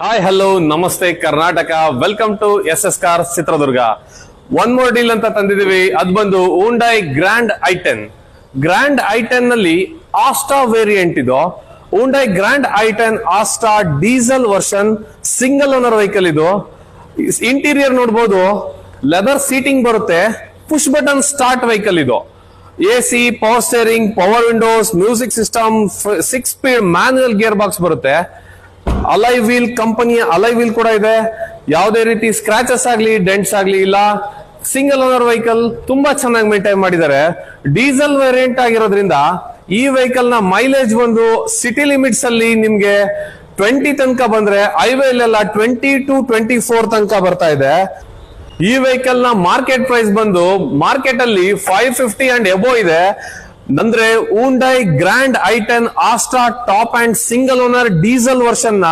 Hi hello ನಮಸ್ತೆ Karnataka, welcome to S car Chitradurga. One more deal ಅಂತ ತಂದಿದೀವಿ. ಅದ್ ಬಂದು Hyundai ಗ್ರ್ಯಾಂಡ್ i10 ನಲ್ಲಿ ಆಸ್ಟಾ ವೇರಿಯಂಟ್ ಇದು. Hyundai grand i10 Asta diesel version single owner vehicle ಇದು. ಇಂಟೀರಿಯರ್ ನೋಡಬಹುದು, ಲೆದರ್ ಸೀಟಿಂಗ್ ಬರುತ್ತೆ, ಪುಷ್ ಬಟನ್ ಸ್ಟಾರ್ಟ್ ವೆಹಿಕಲ್ ಇದು. AC, power steering, power windows, music system, 6 speed manual gear box ಬರುತ್ತೆ. Alloy wheel, ಕಂಪನಿಯ ಅಲೈ wheel ಕೂಡ ಇದೆ. ಯಾವುದೇ ರೀತಿ ಸ್ಕ್ರಾಚಸ್ ಆಗ್ಲಿ ಡೆಂಟ್ಸ್ ಆಗ್ಲಿ ಇಲ್ಲ. ಸಿಂಗಲ್ ಓನರ್ ವೆಹಿಕಲ್, ತುಂಬಾ ಚೆನ್ನಾಗಿ ಮೇಂಟೈನ್ ಮಾಡಿದ್ದಾರೆ. ಡೀಸೆಲ್ ವೇರಿಯಂಟ್ ಆಗಿರೋದ್ರಿಂದ ಈ ವೆಹಿಕಲ್ ನ ಮೈಲೇಜ್ ಬಂದು ಸಿಟಿ ಲಿಮಿಟ್ಸ್ ಅಲ್ಲಿ ನಿಮ್ಗೆ 20 ತನಕ ಬಂದ್ರೆ, ಹೈವೇಲೆಲ್ಲ 20 to 24 ತನಕ ಬರ್ತಾ ಇದೆ. ಈ ವೆಹಿಕಲ್ ನ ಮಾರ್ಕೆಟ್ ಪ್ರೈಸ್ ಬಂದು ಮಾರ್ಕೆಟ್ ಅಲ್ಲಿ 550 ಅಂಡ್ ಎಬೋ ಇದೆ. ಅಂದ್ರೆ Hyundai grand i10 Asta top and single owner diesel version ನ